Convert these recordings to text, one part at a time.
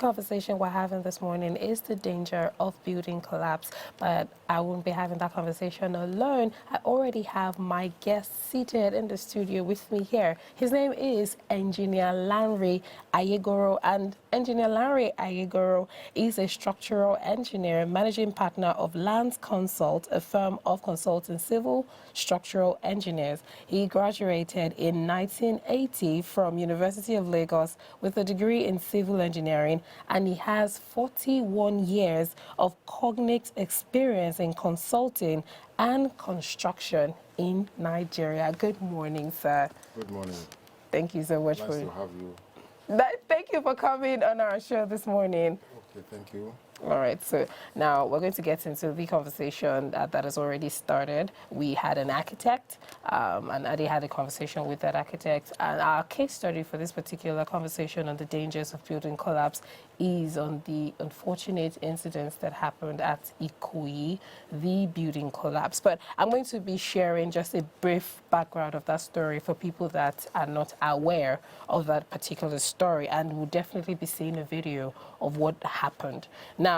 conversation we're having this morning is the danger of building collapse, but I won't be having that conversation alone. I already have my guest seated in the studio with me here. His name is Engineer Lanre Ayegoro, and Engineer Lanre Ayegoro is a structural engineer, managing partner of Lands Consult, a firm of consulting civil structural engineers. He graduated in 1980 from University of Lagos with a degree in civil engineering, and he has 41 years of cognate experience in consulting and construction in Nigeria. Good morning, sir. Good morning. Thank you so much Nice to have you. Thank you for coming on our show this morning. Okay, thank you. All right, so now we're going to get into the conversation that has already started. We had an architect, and Adi had a conversation with that architect. And our case study for this particular conversation on the dangers of building collapse is on the unfortunate incidents that happened at Ikoyi, the building collapse. But I'm going to be sharing just a brief background of that story for people that are not aware of that particular story, and will definitely be seeing a video of what happened. Now,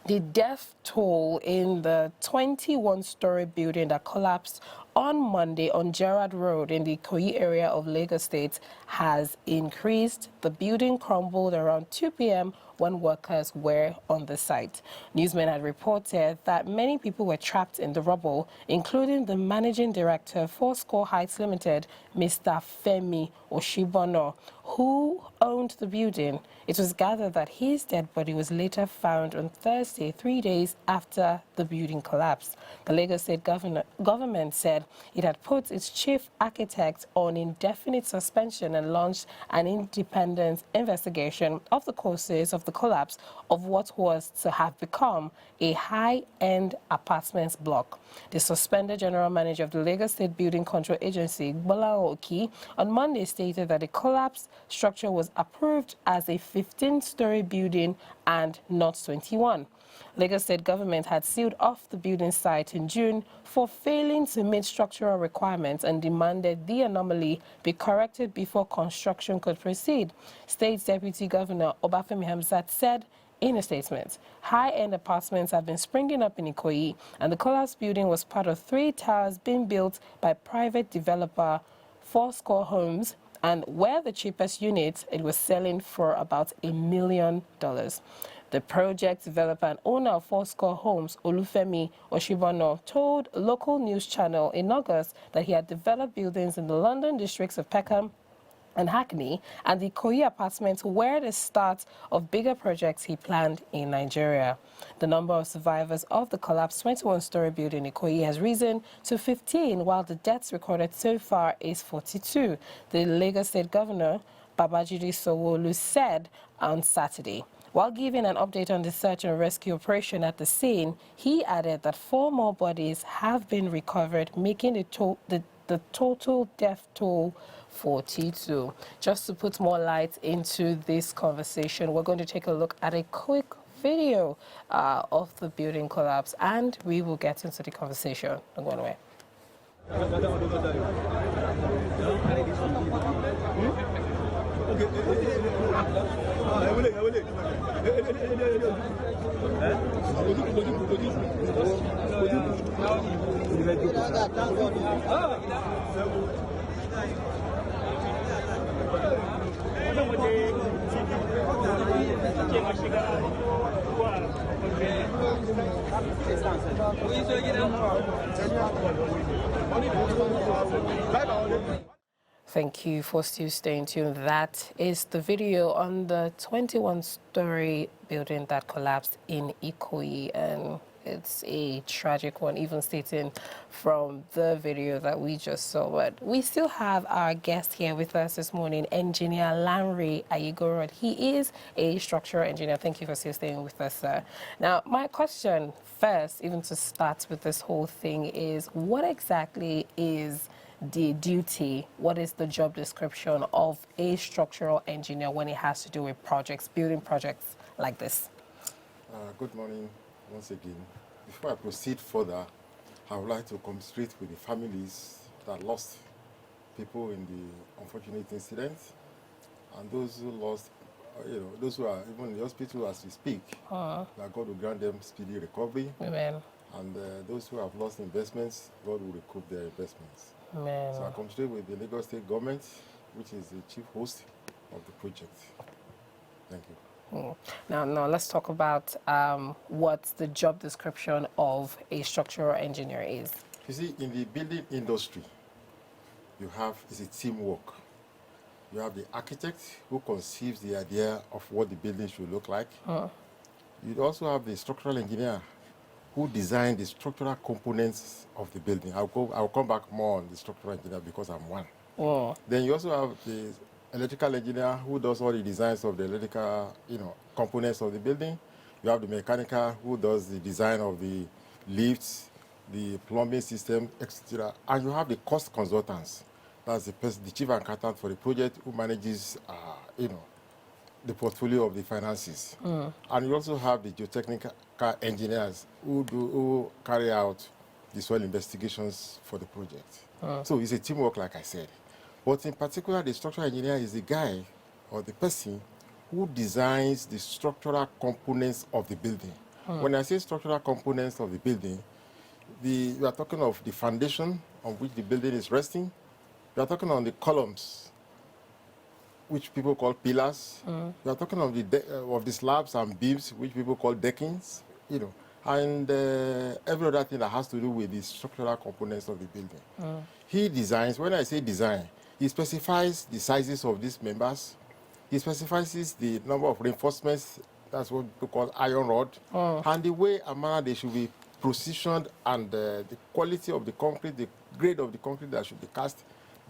the death toll in the 21-story building that collapsed on Monday on Gerrard Road in the Ikoyi area of Lagos State has increased. The building crumbled around 2 p.m. when workers were on the site. Newsmen had reported that many people were trapped in the rubble, including the managing director of Fourscore Heights Limited, Mr. Femi Oshibono, who owned the building. It was gathered that his dead body was later found on Thursday, 3 days after the building collapsed. The Lagos State government said it had put its chief architect on indefinite suspension and launched an independent investigation of the causes of the collapse of what was to have become a high-end apartments block. The suspended general manager of the Lagos State Building Control Agency, Bola Oki, on Monday stated that the collapsed structure was approved as a 15-story building and not 21. Lagos State government had sealed off the building site in June for failing to meet structural requirements and demanded the anomaly be corrected before construction could proceed. State Deputy Governor Obafemi Hamzat said in a statement, high-end apartments have been springing up in Ikoyi, and the collapsed building was part of 3 towers being built by private developer Fourscore Homes, and where the cheapest unit, it was selling for about $1 million. The project developer and owner of Fourscore Homes, Olufemi Oshibono, told a local news channel in August that he had developed buildings in the London districts of Peckham and Hackney, and the Ikoyi apartments were the start of bigger projects he planned in Nigeria. The number of survivors of the collapsed 21-story building in Ikoyi has risen to 15, while the deaths recorded so far is 42. The Lagos State Governor, Babajide Sanwo-Olu, said on Saturday. While giving an update on the search and rescue operation at the scene, he added that 4 more bodies have been recovered, making the total death toll 42. Just to put more light into this conversation, we're going to take a look at a quick video of the building collapse, and we will get into the conversation. Don't go away. Thank you for still staying tuned. That is the video on the 21-story building that collapsed in Ikoyi, and it's a tragic one, even stating from the video that we just saw. But we still have our guest here with us this morning, Engineer Lanre Ayegoro. He is a structural engineer. Thank you for still staying with us, sir. Now, my question first, even to start with this whole thing, is what exactly is the duty, what is the job description of a structural engineer when it has to do with projects, building projects like this? Good morning once again. Before I proceed further, I would like to commiserate with the families that lost people in the unfortunate incident and those who lost those who are even in the hospital as we speak, that God will grant them speedy recovery. Amen. And those who have lost investments, God will recoup their investments. Amen. So I concentrate with the Lagos State government, which is the chief host of the project. Thank you. Now let's talk about what the job description of a structural engineer is. You see, in the building industry, it's a teamwork. You have the architect who conceives the idea of what the building should look like. You also have the structural engineer who designed the structural components of the building. I'll come back more on the structural engineer because I'm one. Then you also have the electrical engineer who does all the designs of the electrical, components of the building. You have the mechanical who does the design of the lifts, the plumbing system, etc. And you have the cost consultants. That's the chief accountant for the project who manages, the portfolio of the finances. And you also have the geotechnical engineers who carry out the soil investigations for the project. So it's a teamwork, like I said. But in particular, the structural engineer is the guy or the person who designs the structural components of the building. When I say structural components of the building, we are talking of the foundation on which the building is resting. We are talking on the columns, which people call pillars. We are talking of the slabs and beams, which people call deckings, and every other thing that has to do with the structural components of the building. He designs. When I say design, he specifies the sizes of these members. He specifies the number of reinforcements. That's what people call iron rod, and the way and manner they should be positioned, and the quality of the concrete, the grade of the concrete that should be cast.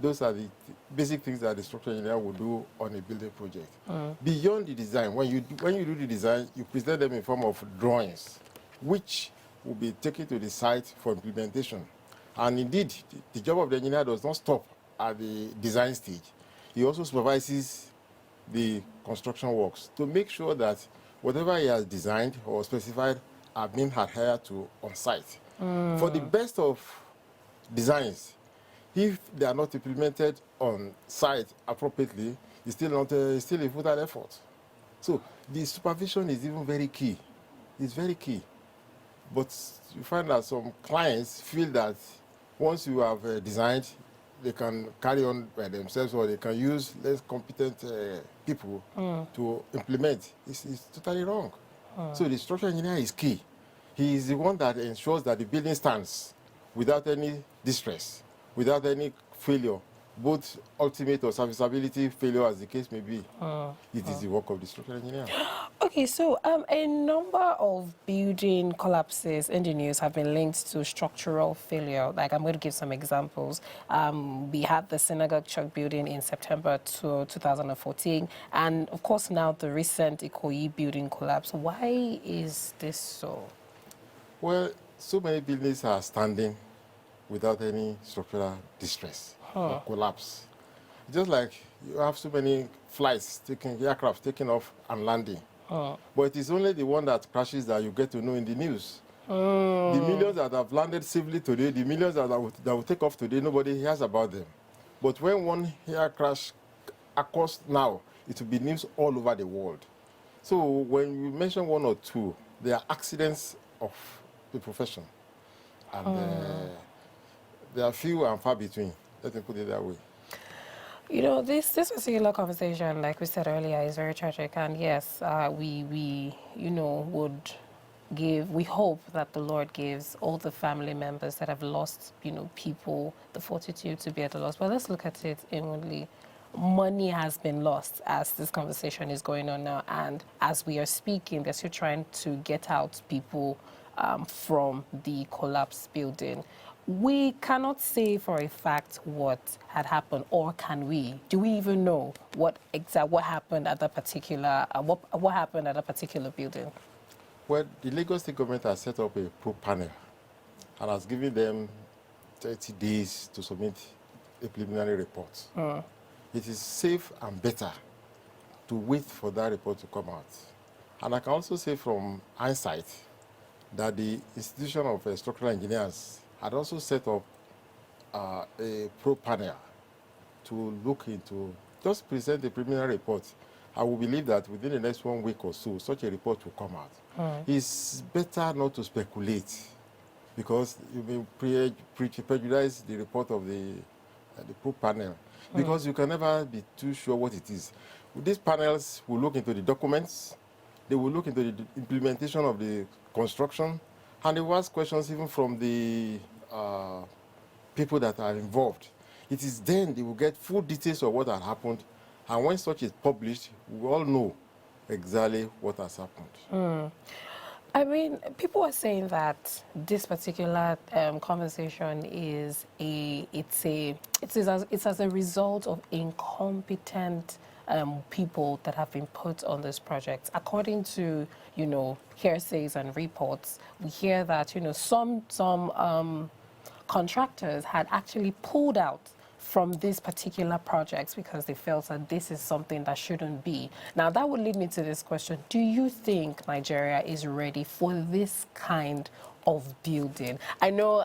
Those are the basic things that the structural engineer will do on a building project. Beyond the design, when you do the design, you present them in form of drawings, which will be taken to the site for implementation. And indeed, the job of the engineer does not stop at the design stage. He also supervises the construction works to make sure that whatever he has designed or specified are being adhered to on site. For the best of designs, if they are not implemented on site appropriately, it's still a futile effort. So the supervision is even very key. It's very key. But you find that some clients feel that once you have designed, they can carry on by themselves, or they can use less competent people to implement. It's totally wrong. So the structural engineer is key. He is the one that ensures that the building stands without any distress, without any failure, both ultimate or serviceability failure, as the case may be. It is the work of the structural engineer. Okay, so a number of building collapses in the news have been linked to structural failure. Like, I'm going to give some examples. We had the Synagogue Church building in September 2014, and of course now the recent Ikoyi building collapse. Why is this so? Well, so many buildings are standing without any structural distress or collapse. Just like you have so many aircraft taking off and landing. But it is only the one that crashes that you get to know in the news. The millions that have landed safely today, the millions that will take off today, nobody hears about them. But when one air crash occurs now, it will be news all over the world. So when you mention one or two, they are accidents of the profession. And they are few and far between. Let me put it that way. You know, this particular conversation, like we said earlier, is very tragic. And yes, we we hope that the Lord gives all the family members that have lost, people, the fortitude to be at the loss. But let's look at it inwardly. Money has been lost as this conversation is going on now. And as we are speaking, they're still trying to get out people from the collapsed building. We cannot say for a fact what had happened, or can we? Do we even know what happened at that particular what happened at a particular building? Well, the Lagos State government has set up a probe panel and has given them 30 days to submit a preliminary report. It is safe and better to wait for that report to come out. And I can also say from hindsight that the institution of structural engineers had also set up a probe panel to look into, just present the preliminary report I will believe that within the next 1 week or so, such a report will come out. It's better not to speculate because you may prejudice the report of the pool panel because you can never be too sure what it is. These panels will look into the documents, they will look into the implementation of the construction, and they will ask questions even from the people that are involved. It is then they will get full details of what had happened, and when such is published, we all know exactly what has happened. I mean, people are saying that this particular conversation is it's as a result of incompetent people that have been put on this project. According to hearsays and reports, we hear that some contractors had actually pulled out from these particular projects because they felt that this is something that shouldn't be. Now, that would lead me to this question. Do you think Nigeria is ready for this kind of building? I know,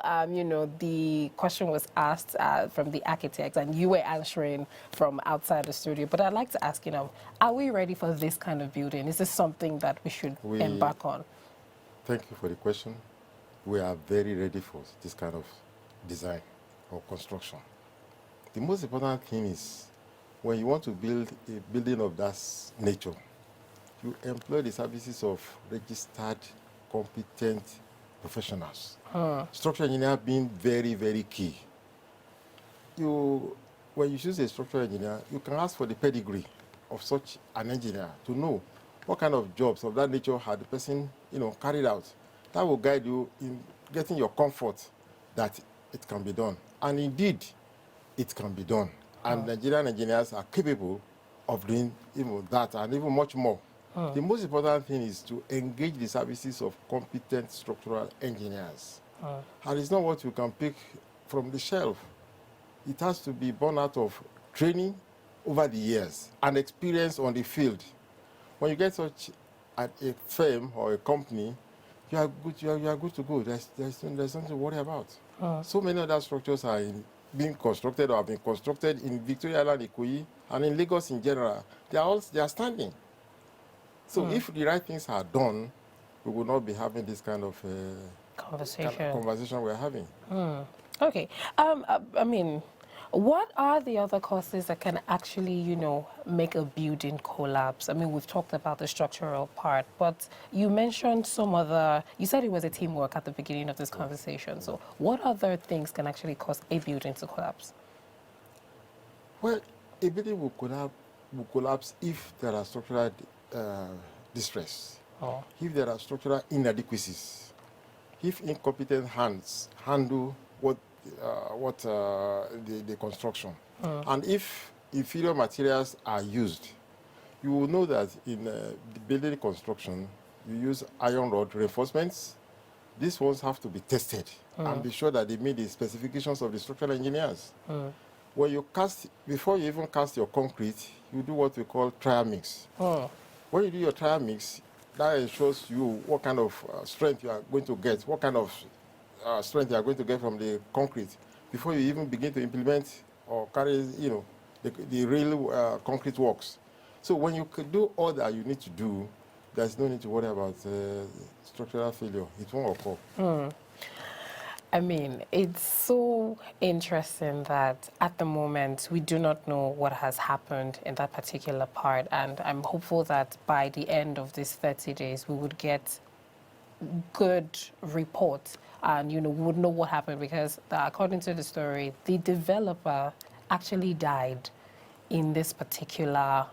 the question was asked from the architects and you were answering from outside the studio, but I'd like to ask, are we ready for this kind of building? Is this something that we should embark on? Thank you for the question. We are very ready for this kind of design or construction. The most important thing is when you want to build a building of that nature, you employ the services of registered, competent professionals. Structural engineer being very, very key. When you choose a structural engineer, you can ask for the pedigree of such an engineer to know what kind of jobs of that nature had the person, carried out. That will guide you in getting your comfort that it can be done. And indeed, it can be done. And Nigerian engineers are capable of doing that and even much more. The most important thing is to engage the services of competent structural engineers. And it's not what you can pick from the shelf. It has to be born out of training over the years and experience on the field. When you get such a firm or a company, you are good to go. There's nothing to worry about. So many other structures are being constructed or have been constructed in Victoria Island, Ikoyi, and in Lagos in general. They are standing. So if the right things are done, we will not be having this kind of conversation we're having. Okay. I mean, what are the other causes that can actually, make a building collapse? I mean, we've talked about the structural part, but you mentioned you said it was a teamwork at the beginning of this conversation. So what other things can actually cause a building to collapse? Well, a building will collapse if there are structural distress, if there are structural inadequacies, if incompetent hands handle the construction. And if inferior materials are used, you will know that in the building construction, you use iron rod reinforcements. These ones have to be tested and be sure that they meet the specifications of the structural engineers. When before you even cast your concrete, you do what we call trial mix. When you do your trial mix, that ensures you what kind of strength you are going to get, what kind of strength you are going to get from the concrete before you even begin to implement or carry, the real concrete works. So when you do all that you need to do, there's no need to worry about structural failure. It won't occur. I mean, it's so interesting that at the moment we do not know what has happened in that particular part, and I'm hopeful that by the end of these 30 days we would get good reports and we would know what happened, because according to the story, the developer actually died in this particular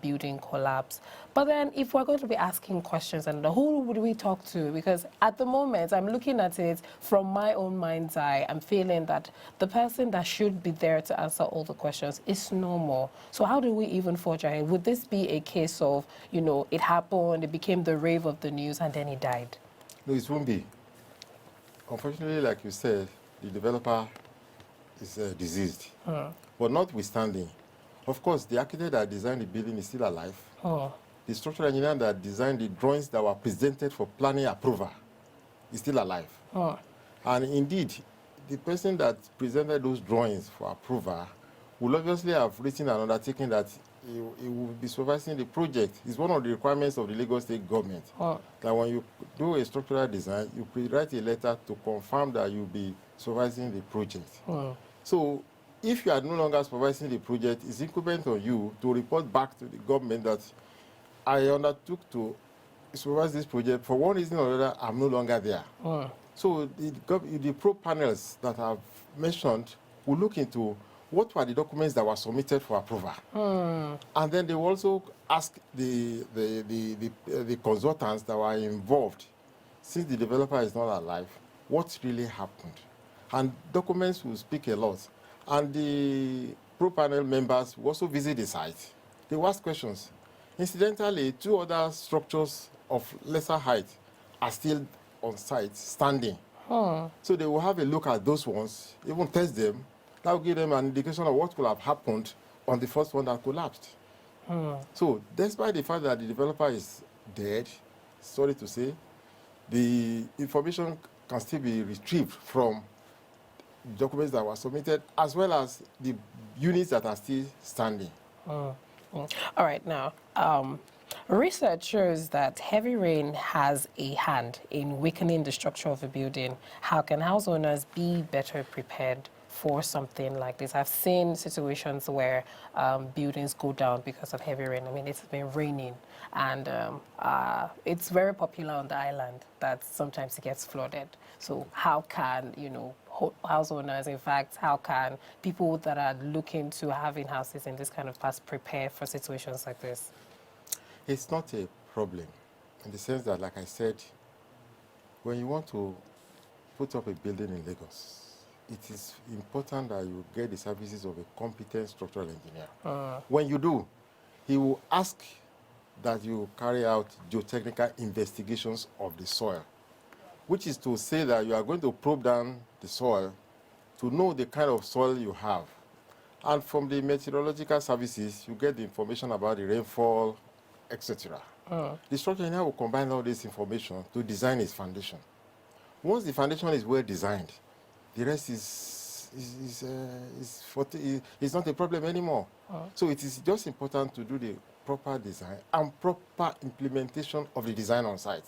building collapse. But then if we're going to be asking questions, and who would we talk to? Because at the moment, I'm looking at it from my own mind's eye. I'm feeling that the person that should be there to answer all the questions is no more. So how do we even forge ahead? Would this be a case of, it happened, it became the rave of the news, and then he died? No, it won't be. Unfortunately, like you said, the developer is diseased. But notwithstanding, of course, the architect that designed the building is still alive. The structural engineer that designed the drawings that were presented for planning approval is still alive. And indeed, the person that presented those drawings for approval will obviously have written an undertaking that he will be supervising the project. It's one of the requirements of the Lagos State government. That when you do a structural design, you write a letter to confirm that you'll be supervising the project. So if you are no longer supervising the project, it's incumbent on you to report back to the government that I undertook to supervise this project. For one reason or another, I'm no longer there. So the pro panels that I've mentioned will look into what were the documents that were submitted for approval. And then they will also ask the consultants that were involved, since the developer is not alive, what really happened. And documents will speak a lot. And the pro panel members will also visit the site. They will ask questions. Incidentally, 2 other structures of lesser height are still on site, standing. So they will have a look at those ones, even test them. That will give them an indication of what could have happened on the first one that collapsed. So despite the fact that the developer is dead, sorry to say, the information can still be retrieved from documents that were submitted, as well as the units that are still standing. All right, now, research shows that heavy rain has a hand in weakening the structure of a building. How can house owners be better prepared for something like this? I've seen situations where buildings go down because of heavy rain. I mean, it's been raining, and it's very popular on the island that sometimes it gets flooded. So how can, house owners, in fact, how can people that are looking to having houses in this kind of past prepare for situations like this? It's not a problem in the sense that, like I said, when you want to put up a building in Lagos, it is important that you get the services of a competent structural engineer. When you do, he will ask that you carry out geotechnical investigations of the soil, which is to say that you are going to probe down the soil to know the kind of soil you have. And from the meteorological services, you get the information about the rainfall, etc. The structural engineer will combine all this information to design its foundation. Once the foundation is well designed, the rest is not a problem anymore. So it is just important to do the proper design and proper implementation of the design on site.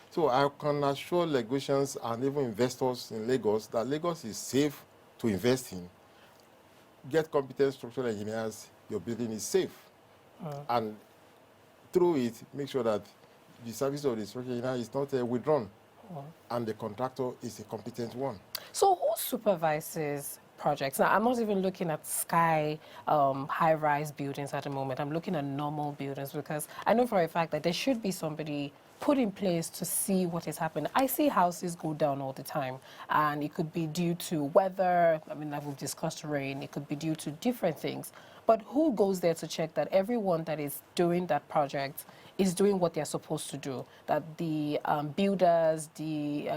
So I can assure Lagosians and even investors in Lagos that Lagos is safe to invest in. Get competent structural engineers, your building is safe. And through it, make sure that the service of the structural engineer is not withdrawn. And the contractor is a competent one. So who supervises projects? Now, I'm not even looking at sky high-rise buildings at the moment. I'm looking at normal buildings because I know for a fact that there should be somebody put in place to see what is happening. I see houses go down all the time, and it could be due to weather. I mean, like we've discussed rain. It could be due to different things. But who goes there to check that everyone that is doing that project is doing what they're supposed to do, that the builders, the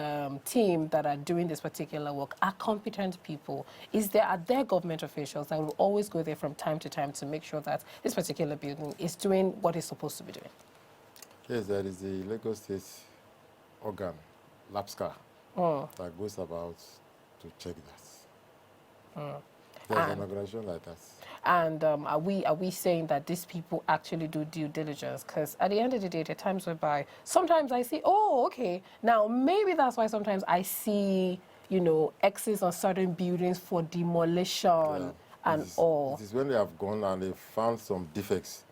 team that are doing this particular work are competent people? Are there government officials that will always go there from time to time to make sure that this particular building is doing what it's supposed to be doing? Yes, there is the Lagos State organ, LAPSCA, that goes about to check that. There's an organization like that. And are we saying that these people actually do due diligence? Because at the end of the day, there are times whereby sometimes I see, oh, okay, now maybe that's why sometimes I see, X's on certain buildings for demolition all. It is when they have gone and they found some defects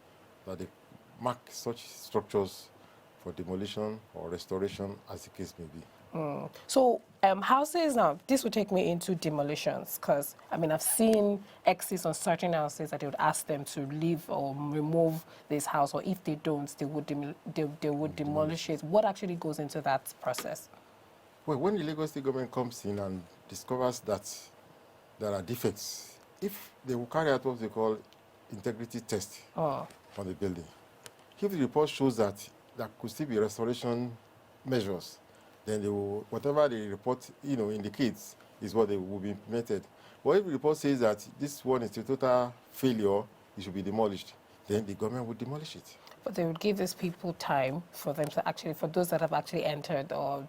that they mark such structures for demolition or restoration, as the case may be. So houses, now this would take me into demolitions, because I mean I've seen X's on certain houses that they would ask them to leave or remove this house, or if they don't, they would demolish it. What actually goes into that process? Well, when the Lagos State government comes in and discovers that there are defects, if they will carry out what they call integrity test on the building, if the report shows that there could still be restoration measures, then they will, whatever the report indicates is what they will be implemented. But if the report says that this one is a total failure, it should be demolished, then the government would demolish it. But they would give these people time for them to actually, for those that have actually entered or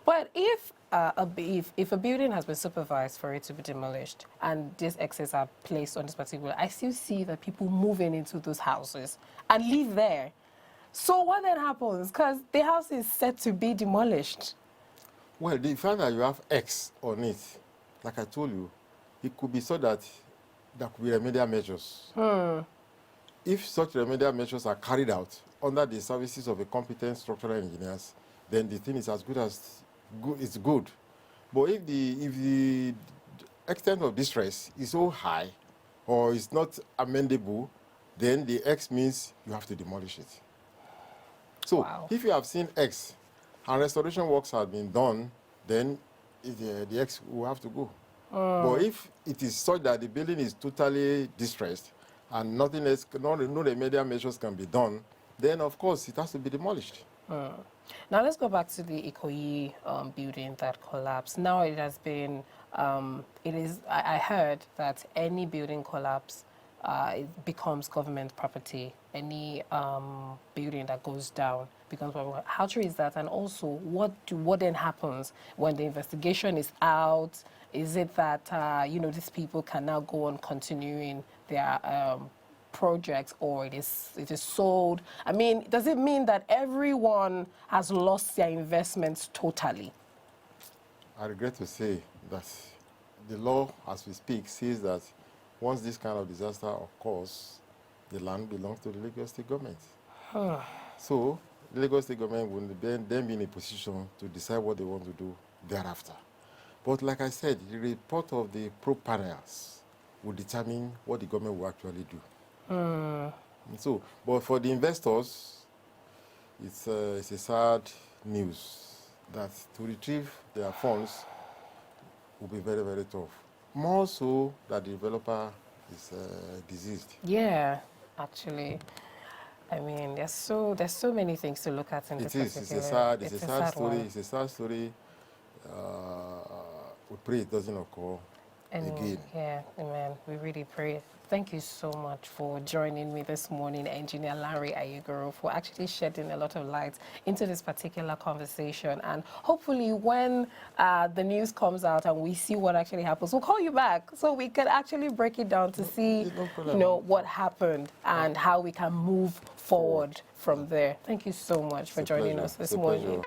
But if a building has been supervised for it to be demolished and these X's are placed on this particular, I still see that people moving into those houses and live there. So what then happens? Because the house is set to be demolished. Well, the fact that you have X on it, like I told you, it could be so that there could be remedial measures. If such remedial measures are carried out under the services of a competent structural engineers, then the thing is as good as it's good. But if the extent of distress is so high or is not amendable, then the X means you have to demolish it. So Wow. if you have seen X and restoration works have been done, then the X will have to go. But if it is such that the building is totally distressed and nothing else, no remedial measures can be done, then of course it has to be demolished. Now let's go back to the Ikoyi building that collapsed. Now it has been, I heard that any building collapse, it becomes government property. Any building that goes down becomes property. How true is that? And also, what then happens when the investigation is out? Is it that, these people can now go on continuing their projects, or it is sold? I mean, does it mean that everyone has lost their investments totally? I regret to say that the law, as we speak, says that once this kind of disaster occurs, the land belongs to the Lagos State government. So the Lagos State government will then be in a position to decide what they want to do thereafter. But like I said, the report of the probe panels will determine what the government will actually do. So, but for the investors, it's a sad news that to retrieve their funds will be very, very tough. More so that the developer is diseased. Yeah, actually. I mean, there's so many things to look at in this particular. It's a sad story. One. It's a sad story. We pray it doesn't occur again. Yeah, amen. We really pray. Thank you so much for joining me this morning, Engineer Larry Ayigoro, for actually shedding a lot of light into this particular conversation. And hopefully when the news comes out and we see what actually happens, we'll call you back so we can actually break it down to see, what happened and how we can move forward from there. Thank you so much for joining us this morning.